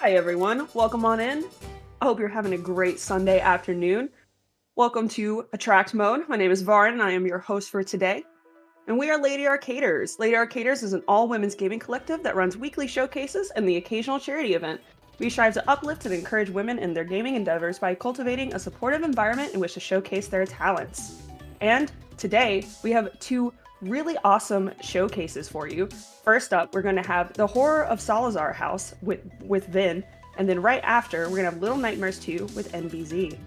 Hi everyone, welcome on in. I hope you're having a great Sunday afternoon. Welcome to Attract Mode. My name is Varin and I am your host for today. And we are Lady Arcaders. Lady Arcaders is an all-women's gaming collective that runs weekly showcases and the occasional charity event. We strive to uplift and encourage women in their gaming endeavors by cultivating a supportive environment in which to showcase their talents. And today, we have two really awesome showcases for you. First up, we're going to have the Horror of Salazar House with Vynn, and then right after, we're going to have Little Nightmares 2 with NBZ.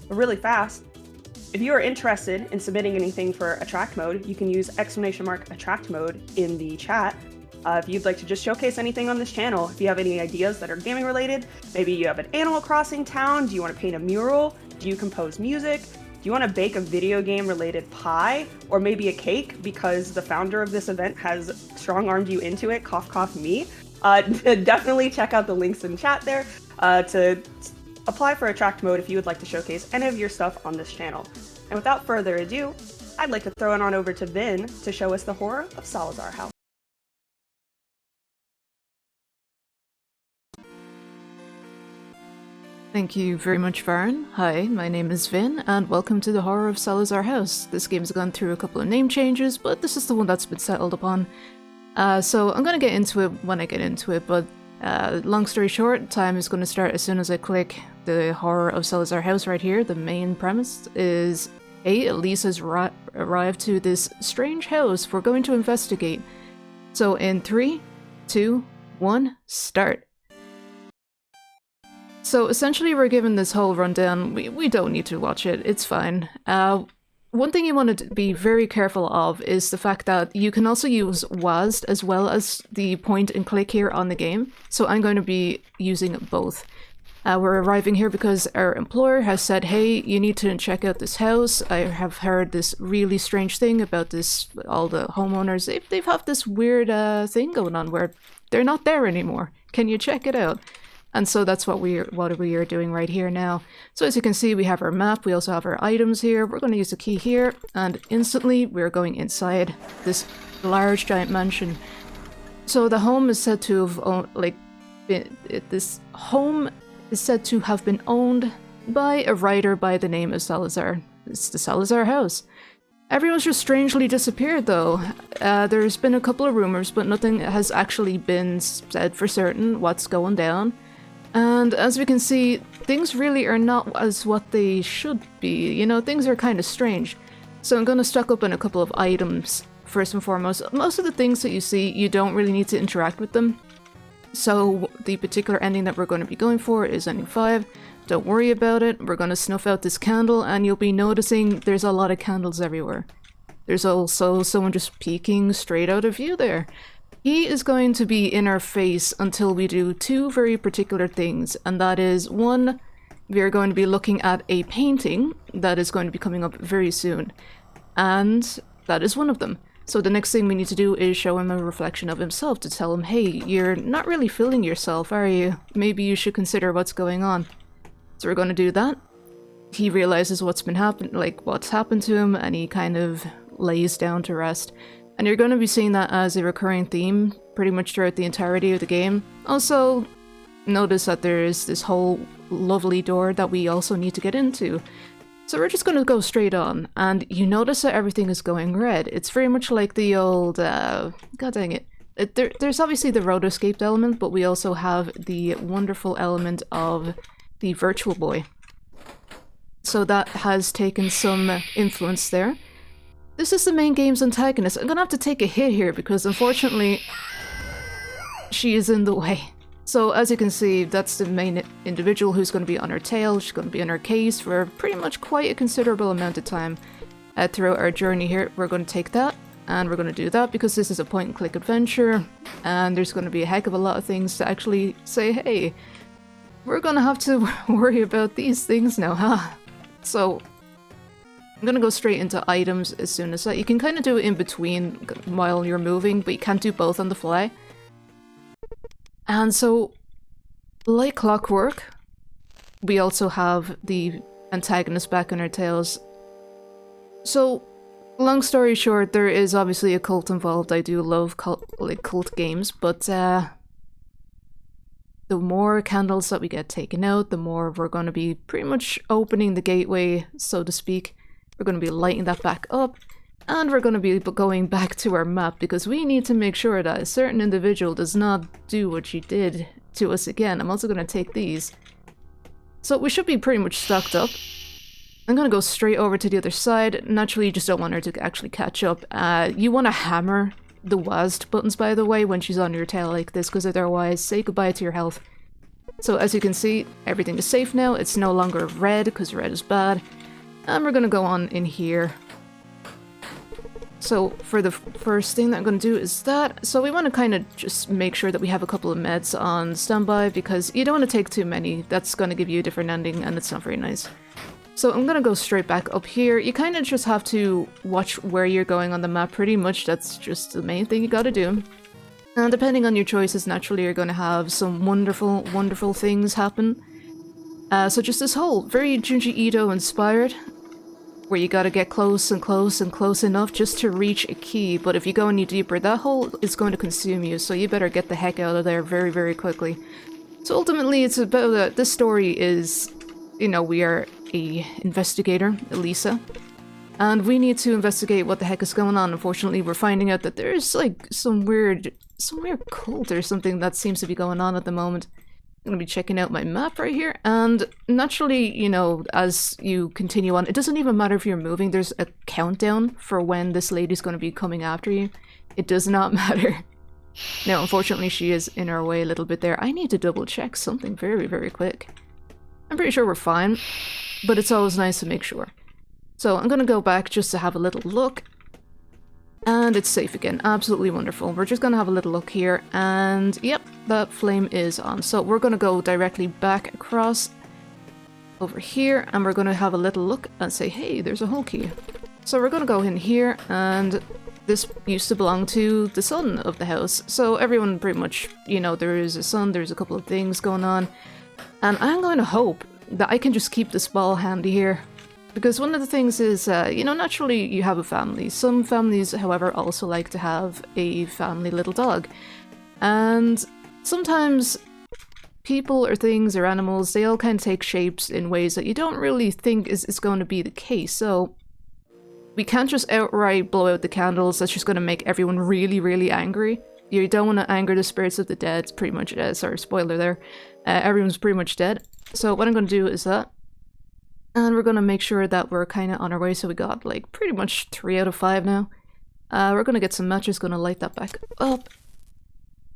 But really fast, if you are interested in submitting anything for Attract Mode, you can use !Attract Mode in the chat. If you'd like to just showcase anything on this channel, if you have any ideas that are gaming related, maybe you have an Animal Crossing town, do you want to paint a mural, do you compose music, do you want to bake a video game related pie, or maybe a cake because the founder of this event has strong-armed you into it, cough cough me, definitely check out the links in chat there to apply for Attract Mode if you would like to showcase any of your stuff on this channel. And without further ado, I'd like to throw it on over to Vynn to show us the Horror of Salazar House. Thank you very much, Varin. Hi, my name is Vynn, and welcome to the Horror of Salazar House. This game's gone through a couple of name changes, but this is the one that's been settled upon. So I'm gonna get into it when I get into it, but long story short, time is gonna start as soon as I click the Horror of Salazar House right here. The main premise is, hey, Elise has arrived to this strange house we're going to investigate. So in 3, 2, 1, start. So essentially we're given this whole rundown. We don't need to watch it, it's fine. One thing you want to be very careful of is the fact that you can also use WASD as well as the point and click here on the game. So I'm going to be using both. We're arriving here because our employer has said, hey, you need to check out this house. I have heard this really strange thing about this, all the homeowners, they've have this weird thing going on where they're not there anymore. Can you check it out? And so that's what we are doing right here now. So as you can see, we have our map, we also have our items here. We're going to use the key here, and instantly we're going inside this large giant mansion. So the home is said to have this home is said to have been owned by a writer by the name of Salazar. It's the Salazar House. Everyone's just strangely disappeared though. There's been a couple of rumors, but nothing has actually been said for certain what's going down. And as we can see, things really are not as what they should be. You know, things are kind of strange. So I'm going to stock up on a couple of items first and foremost. Most of the things that you see, you don't really need to interact with them. So the particular ending that we're going to be going for is ending 5. Don't worry about it. We're going to snuff out this candle and you'll be noticing there's a lot of candles everywhere. There's also someone just peeking straight out of view there. He is going to be in our face until we do two very particular things, and that is, one, we are going to be looking at a painting that is going to be coming up very soon, and that is one of them. So the next thing we need to do is show him a reflection of himself to tell him, hey, you're not really feeling yourself, are you? Maybe you should consider what's going on. So we're going to do that. He realizes what's happened to him, and he kind of lays down to rest. And you're going to be seeing that as a recurring theme pretty much throughout the entirety of the game. Also, notice that there is this whole lovely door that we also need to get into. So we're just going to go straight on, and you notice that everything is going red. It's very much like the old, god dang it. There's obviously the rotoscaped element, but we also have the wonderful element of the Virtual Boy. So that has taken some influence there. This is the main game's antagonist. I'm gonna have to take a hit here because unfortunately she is in the way. So as you can see, that's the main individual who's going to be on her tail. She's going to be on her case for pretty much quite a considerable amount of time. Throughout our journey here, we're going to take that and we're going to do that because this is a point and click adventure and there's going to be a heck of a lot of things to actually say, hey, we're going to have to worry about these things now, huh? So I'm gonna go straight into items as soon as that. You can kind of do it in between while you're moving, but you can't do both on the fly. And so, like clockwork, we also have the antagonist back on our tails. So, long story short, there is obviously a cult involved. I do love cult games, but the the more candles that we get taken out, the more we're going to be pretty much opening the gateway, so to speak. We're going to be lighting that back up, and we're going to be going back to our map because we need to make sure that a certain individual does not do what she did to us again. I'm also going to take these. So we should be pretty much stocked up. I'm going to go straight over to the other side. Naturally, you just don't want her to actually catch up. You want to hammer the WASD buttons, by the way, when she's on your tail like this, because otherwise, say goodbye to your health. So as you can see, everything is safe now. It's no longer red, because red is bad. And we're going to go on in here. So for the first thing that I'm going to do is that. So we want to kind of just make sure that we have a couple of meds on standby, because you don't want to take too many. That's going to give you a different ending, and it's not very nice. So I'm gonna go straight back up here. You kind of just have to watch where you're going on the map, pretty much. That's just the main thing you gotta do. And depending on your choices, naturally you're gonna have some wonderful, wonderful things happen. So just this whole very Junji Ito inspired, where you gotta get close and close and close enough just to reach a key, but if you go any deeper, that hole is going to consume you, so you better get the heck out of there very, very quickly. So ultimately it's about, this story is, you know, we are a investigator, Elisa, and we need to investigate what the heck is going on. Unfortunately, we're finding out that there's like some weird cult or something that seems to be going on at the moment. I'm gonna be checking out my map right here, and naturally, you know, as you continue on, it doesn't even matter if you're moving, there's a countdown for when this lady's gonna be coming after you. It does not matter. Now, unfortunately, she is in our way a little bit there. I need to double check something very, very quick. I'm pretty sure we're fine, but it's always nice to make sure. So I'm gonna go back just to have a little look. And it's safe again. Absolutely wonderful. We're just gonna have a little look here, and yep, that flame is on. So we're gonna go directly back across over here, and we're gonna have a little look and say, hey, there's a hole key. So we're gonna go in here, and this used to belong to the son of the house. So everyone pretty much, you know, there is a son, there's a couple of things going on. And I'm going to hope that I can just keep this ball handy here. Because one of the things is, you know, naturally you have a family. Some families, however, also like to have a family little dog. And sometimes people or things or animals, they all kind of take shapes in ways that you don't really think is going to be the case. So we can't just outright blow out the candles. That's just going to make everyone really, really angry. You don't want to anger the spirits of the dead. It's pretty much, sorry, spoiler there. Everyone's pretty much dead. So what I'm going to do is that. And we're going to make sure that we're kind of on our way. So we got like pretty much 3 out of 5 now. We're going to get some matches, going to light that back up.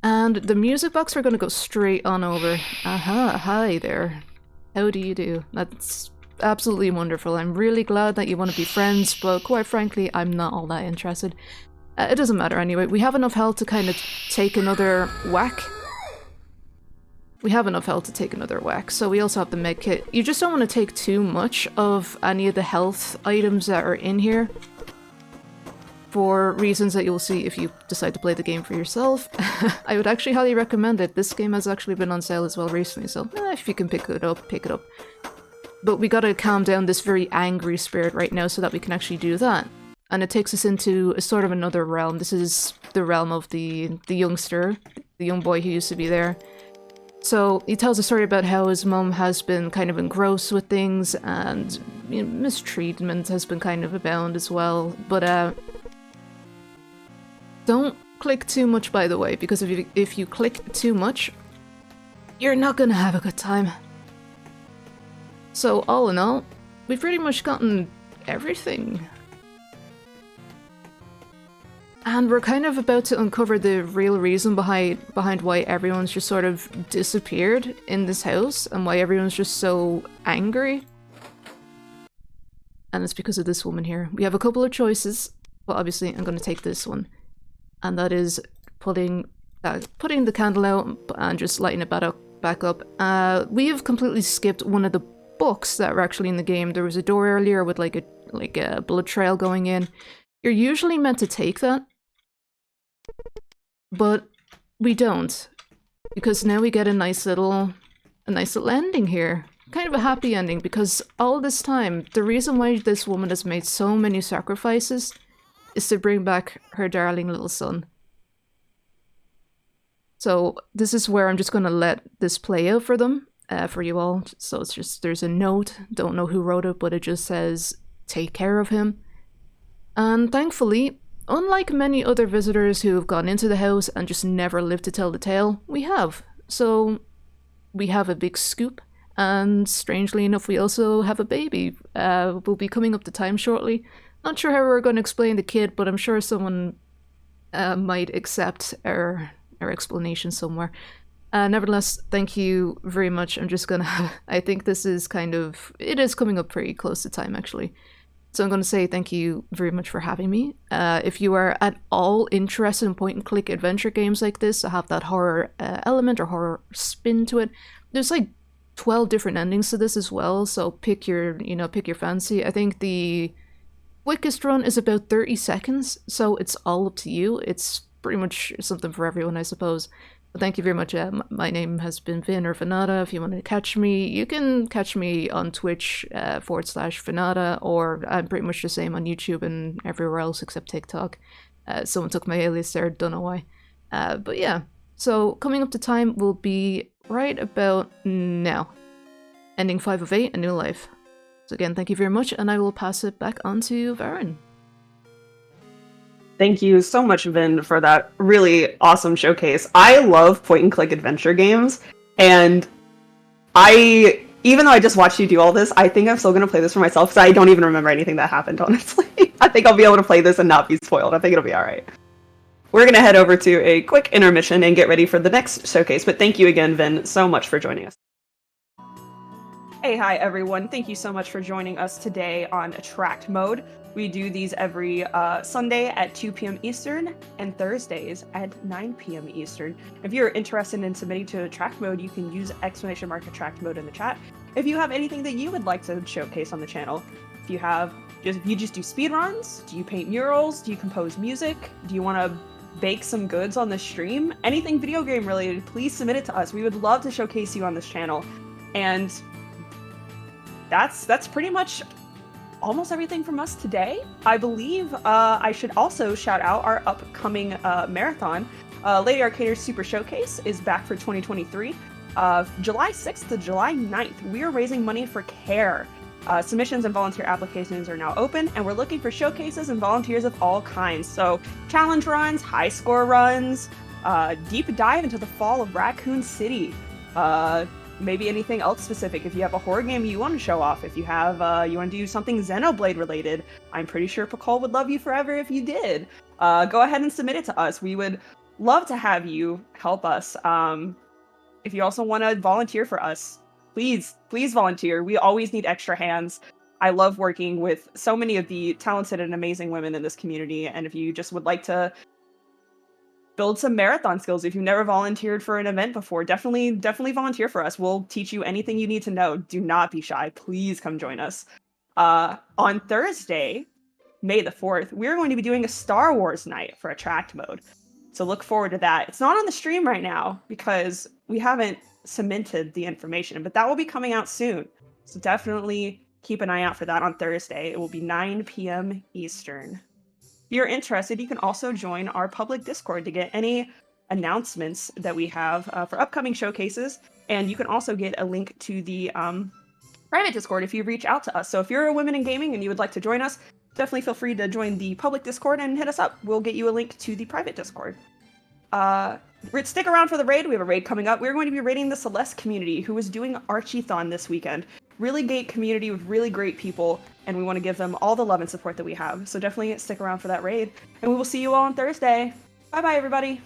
And the music box, we're going to go straight on over. Aha, hi there. How do you do? That's absolutely wonderful. I'm really glad that you want to be friends, but quite frankly, I'm not all that interested. It doesn't matter anyway. We have enough health to kind of take another whack. We have enough health to take another whack, so we also have the med kit. You just don't want to take too much of any of the health items that are in here, for reasons that you'll see if you decide to play the game for yourself. I would actually highly recommend it. This game has actually been on sale as well recently, so if you can pick it up, pick it up. But we gotta calm down this very angry spirit right now so that we can actually do that. And it takes us into a sort of another realm. This is the realm of the youngster, the young boy who used to be there. So he tells a story about how his mum has been kind of engrossed with things, and you know, mistreatment has been kind of abound as well. But don't click too much, by the way, because if you click too much, you're not gonna have a good time. So all in all, we've pretty much gotten everything. And we're kind of about to uncover the real reason behind why everyone's just sort of disappeared in this house and why everyone's just so angry. And it's because of this woman here. We have a couple of choices, but obviously I'm going to take this one. And that is putting the candle out and just lighting it back up. We have completely skipped one of the books that were actually in the game. There was a door earlier with like a blood trail going in. You're usually meant to take that, but we don't, because now we get a nice little ending here. Kind of a happy ending, because all this time, the reason why this woman has made so many sacrifices is to bring back her darling little son. So this is where I'm just going to let this play out for them, for you all. So it's just, there's a note, don't know who wrote it, but it just says, take care of him. And thankfully, unlike many other visitors who have gone into the house and just never lived to tell the tale, we have. So we have a big scoop, and strangely enough, we also have a baby. We'll be coming up to time shortly. Not sure how we're going to explain the kid, but I'm sure someone might accept our explanation somewhere. Nevertheless, thank you very much. I'm just gonna... I think this is it is coming up pretty close to time, actually. So I'm going to say thank you very much for having me. If you are at all interested in point-and-click adventure games like this that have that horror element or horror spin to it, there's like 12 different endings to this as well, so pick your fancy. I think the quickest run is about 30 seconds, so it's all up to you. It's pretty much something for everyone, I suppose. But thank you very much. My name has been Vynn or Vanada. If you want to catch me, you can catch me on Twitch /Vanada, or I'm pretty much the same on YouTube and everywhere else except TikTok. Someone took my alias there, don't know why. But yeah, so coming up to time will be right about now. Ending 5 of 8, A New Life. So again, thank you very much, and I will pass it back on to Varin. Thank you so much, Vynn, for that really awesome showcase. I love point-and-click adventure games, and even though I just watched you do all this, I think I'm still going to play this for myself, because I don't even remember anything that happened, honestly. I think I'll be able to play this and not be spoiled. I think it'll be alright. We're going to head over to a quick intermission and get ready for the next showcase, but thank you again, Vynn, so much for joining us. Hey, hi, everyone. Thank you so much for joining us today on Attract Mode. We do these every Sunday at 2 p.m. Eastern and Thursdays at 9 p.m. Eastern. If you're interested in submitting to Attract Mode, you can use !Attract Mode in the chat. If you have anything that you would like to showcase on the channel, if you just do speedruns, do you paint murals, do you compose music, do you want to bake some goods on the stream, anything video game related, please submit it to us. We would love to showcase you on this channel. And that's pretty much almost everything from us today. I believe I should also shout out our upcoming marathon. Lady Arcader's Super Showcase is back for 2023. July 6th to July 9th, we are raising money for CARE. Submissions and volunteer applications are now open, and we're looking for showcases and volunteers of all kinds. So challenge runs, high score runs, deep dive into the fall of Raccoon City, maybe anything else specific. If you have a horror game you want to show off, if you have you want to do something Xenoblade related, I'm pretty sure Pakal would love you forever if you did. Go ahead and submit it to us. We would love to have you help us. If you also want to volunteer for us, please volunteer. We always need extra hands. I love working with so many of the talented and amazing women in this community, and if you just would like to build some marathon skills, if you've never volunteered for an event before, definitely volunteer for us. We'll teach you anything you need to know. Do not be shy. Please come join us. On Thursday, May the 4th, we're going to be doing a Star Wars night for Attract Mode. So look forward to that. It's not on the stream right now because we haven't cemented the information, but that will be coming out soon. So definitely keep an eye out for that on Thursday. It will be 9 p.m. Eastern. If you're interested, you can also join our public Discord to get any announcements that we have for upcoming showcases, and you can also get a link to the private Discord if you reach out to us. So if you're a women in gaming and you would like to join us, definitely feel free to join the public Discord and hit us up. We'll get you a link to the private Discord. Stick around for the raid. We have a raid coming up. We're going to be raiding the Celeste community, who is doing Archie-thon this weekend. Really great community with really great people, and we want to give them all the love and support that we have. So definitely stick around for that raid, and we will see you all on Thursday. Bye-bye, everybody.